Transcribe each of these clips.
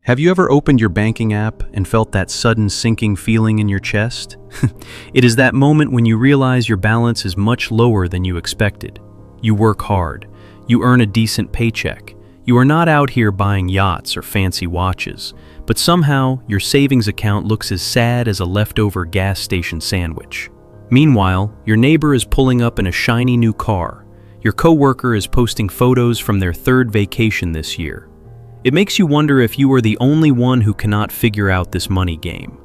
Have you ever opened your banking app and felt that sudden sinking feeling in your chest? It is that moment when you realize your balance is much lower than you expected. You work hard. You earn a decent paycheck. You are not out here buying yachts or fancy watches, but somehow your savings account looks as sad as a leftover gas station sandwich. Meanwhile, your neighbor is pulling up in a shiny new car. Your coworker is posting photos from their third vacation this year. It makes you wonder if you are the only one who cannot figure out this money game.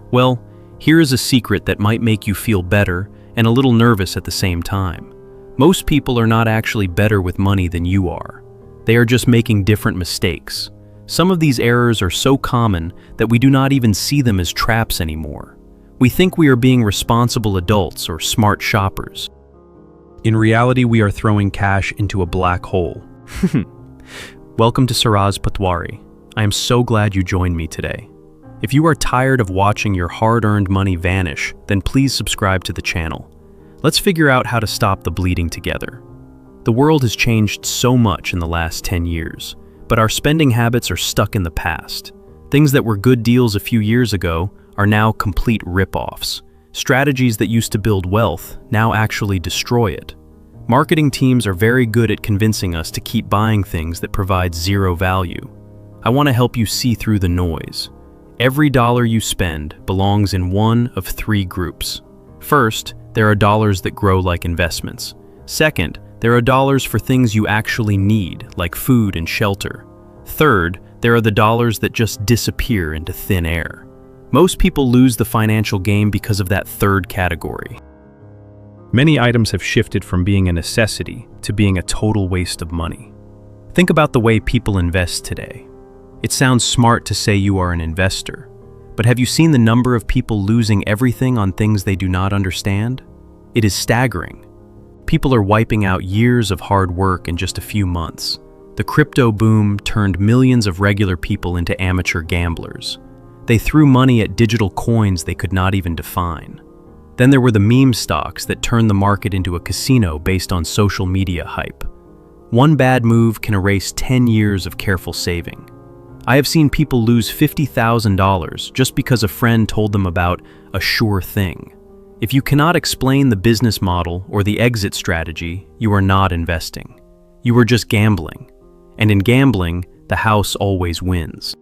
Well, here is a secret that might make you feel better and a little nervous at the same time. Most people are not actually better with money than you are. They are just making different mistakes. Some of these errors are so common that we do not even see them as traps anymore. We think we are being responsible adults or smart shoppers. In reality, we are throwing cash into a black hole. Welcome to Siraz Patwari. I am so glad you joined me today. If you are tired of watching your hard-earned money vanish, then please subscribe to the channel. Let's figure out how to stop the bleeding together. The world has changed so much in the last 10 years, but our spending habits are stuck in the past. Things that were good deals a few years ago are now complete rip-offs. Strategies that used to build wealth now actually destroy it. Marketing teams are very good at convincing us to keep buying things that provide zero value. I want to help you see through the noise. Every dollar you spend belongs in one of three groups. First, there are dollars that grow like investments. Second, there are dollars for things you actually need, like food and shelter. Third, there are the dollars that just disappear into thin air. Most people lose the financial game because of that third category. Many items have shifted from being a necessity to being a total waste of money. Think about the way people invest today. It sounds smart to say you are an investor, but have you seen the number of people losing everything on things they do not understand? It is staggering. People are wiping out years of hard work in just a few months. The crypto boom turned millions of regular people into amateur gamblers. They threw money at digital coins they could not even define. Then there were the meme stocks that turned the market into a casino based on social media hype. One bad move can erase 10 years of careful saving. I have seen people lose $50,000 just because a friend told them about a sure thing. If you cannot explain the business model or the exit strategy, you are not investing. You are just gambling. And in gambling, the house always wins.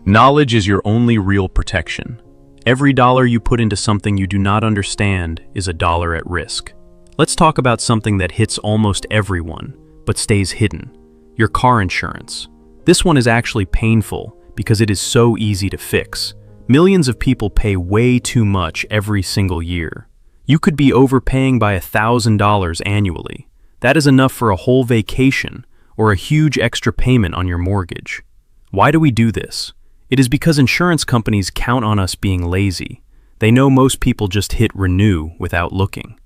Knowledge is your only real protection. Every dollar you put into something you do not understand is a dollar at risk. Let's talk about something that hits almost everyone, but stays hidden: your car insurance. This one is actually painful because it is so easy to fix. Millions of people pay way too much every single year. You could be overpaying by $1,000 annually. That is enough for a whole vacation or a huge extra payment on your mortgage. Why do we do this? It is because insurance companies count on us being lazy. They know most people just hit renew without looking.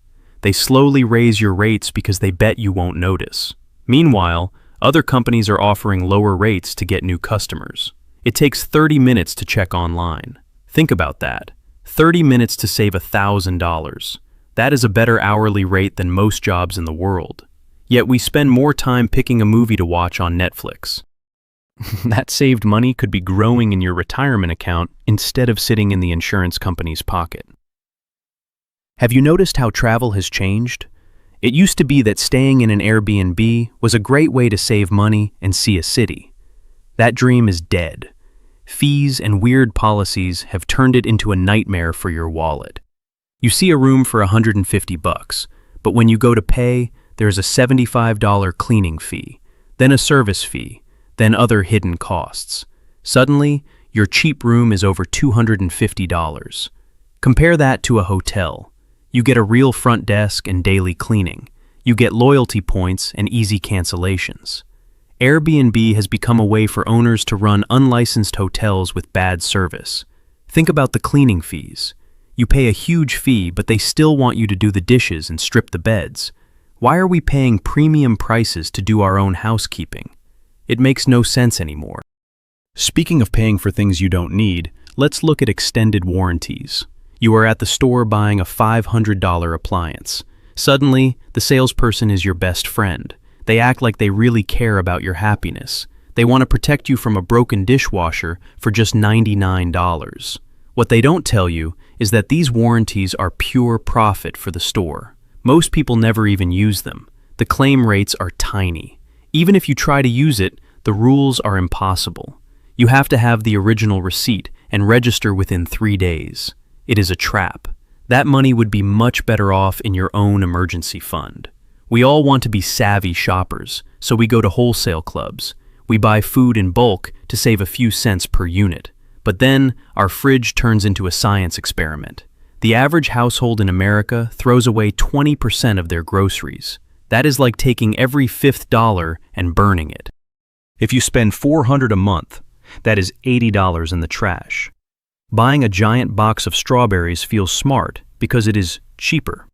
They slowly raise your rates because they bet you won't notice. Meanwhile, other companies are offering lower rates to get new customers. It takes 30 minutes to check online. Think about that. 30 minutes to save $1,000. That is a better hourly rate than most jobs in the world. Yet we spend more time picking a movie to watch on Netflix. That saved money could be growing in your retirement account instead of sitting in the insurance company's pocket. Have you noticed how travel has changed? It used to be that staying in an Airbnb was a great way to save money and see a city. That dream is dead. Fees and weird policies have turned it into a nightmare for your wallet. You see a room for $150, but when you go to pay, there's a $75 cleaning fee, then a service fee, then other hidden costs. Suddenly, your cheap room is over $250. Compare that to a hotel. You get a real front desk and daily cleaning. You get loyalty points and easy cancellations. Airbnb has become a way for owners to run unlicensed hotels with bad service. Think about the cleaning fees. You pay a huge fee, but they still want you to do the dishes and strip the beds. Why are we paying premium prices to do our own housekeeping? It makes no sense anymore. Speaking of paying for things you don't need, let's look at extended warranties. You are at the store buying a $500 appliance. Suddenly, the salesperson is your best friend. They act like they really care about your happiness. They want to protect you from a broken dishwasher for just $99. What they don't tell you is that these warranties are pure profit for the store. Most people never even use them. The claim rates are tiny. Even if you try to use it, the rules are impossible. You have to have the original receipt and register within 3 days. It is a trap. That money would be much better off in your own emergency fund. We all want to be savvy shoppers, so we go to wholesale clubs. We buy food in bulk to save a few cents per unit. But then, our fridge turns into a science experiment. The average household in America throws away 20% of their groceries. That is like taking every fifth dollar and burning it. If you spend $400 a month, that is $80 in the trash. Buying a giant box of strawberries feels smart because it is cheaper.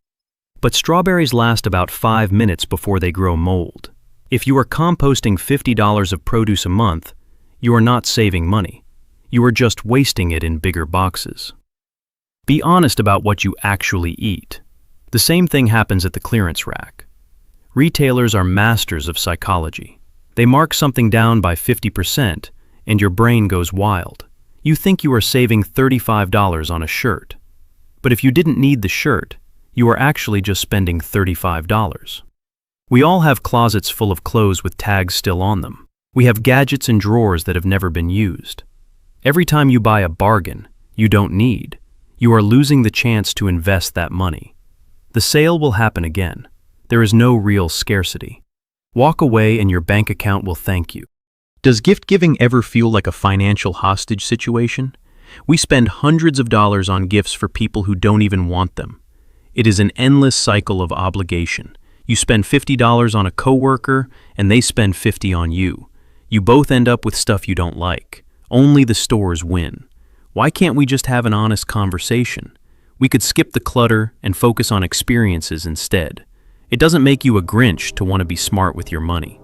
But strawberries last about 5 minutes before they grow mold. If you are composting $50 of produce a month, you are not saving money. You are just wasting it in bigger boxes. Be honest about what you actually eat. The same thing happens at the clearance rack. Retailers are masters of psychology. They mark something down by 50%, and your brain goes wild. You think you are saving $35 on a shirt. But if you didn't need the shirt, you are actually just spending $35. We all have closets full of clothes with tags still on them. We have gadgets and drawers that have never been used. Every time you buy a bargain you don't need, you are losing the chance to invest that money. The sale will happen again. There is no real scarcity. Walk away and your bank account will thank you. Does gift giving ever feel like a financial hostage situation? We spend hundreds of dollars on gifts for people who don't even want them. It is an endless cycle of obligation. You spend $50 on a coworker and they spend $50 on you. You both end up with stuff you don't like. Only the stores win. Why can't we just have an honest conversation? We could skip the clutter and focus on experiences instead. It doesn't make you a Grinch to want to be smart with your money.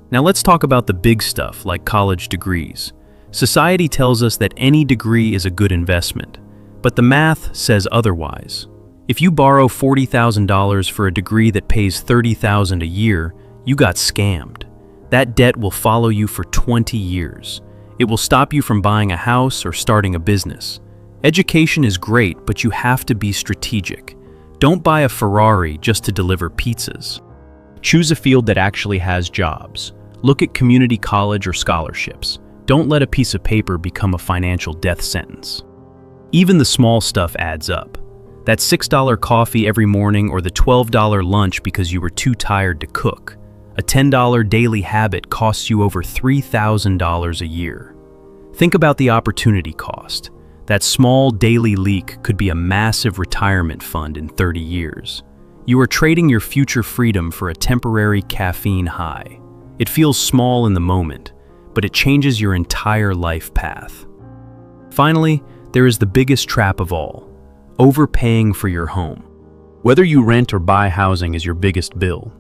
Now let's talk about the big stuff like college degrees. Society tells us that any degree is a good investment, but the math says otherwise. If you borrow $40,000 for a degree that pays $30,000 a year, you got scammed. That debt will follow you for 20 years. It will stop you from buying a house or starting a business. Education is great, but you have to be strategic. Don't buy a Ferrari just to deliver pizzas. Choose a field that actually has jobs. Look at community college or scholarships. Don't let a piece of paper become a financial death sentence. Even the small stuff adds up. That $6 coffee every morning or the $12 lunch because you were too tired to cook. A $10 daily habit costs you over $3,000 a year. Think about the opportunity cost. That small daily leak could be a massive retirement fund in 30 years. You are trading your future freedom for a temporary caffeine high. It feels small in the moment, but it changes your entire life path. Finally, there is the biggest trap of all: overpaying for your home. Whether you rent or buy, housing is your biggest bill.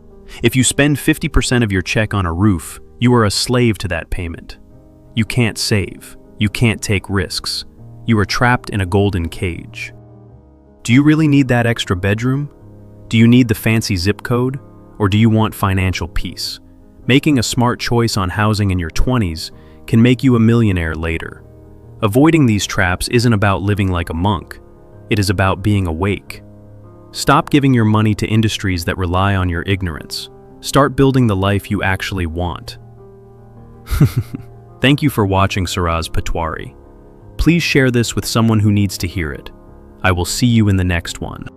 If you spend 50% of your check on a roof, you are a slave to that payment. You can't save. You can't take risks. You are trapped in a golden cage. Do you really need that extra bedroom? Do you need the fancy zip code? Or do you want financial peace? Making a smart choice on housing in your 20s can make you a millionaire later. Avoiding these traps isn't about living like a monk. It is about being awake. Stop giving your money to industries that rely on your ignorance. Start building the life you actually want. Thank you for watching Siraz Patwari. Please share this with someone who needs to hear it. I will see you in the next one.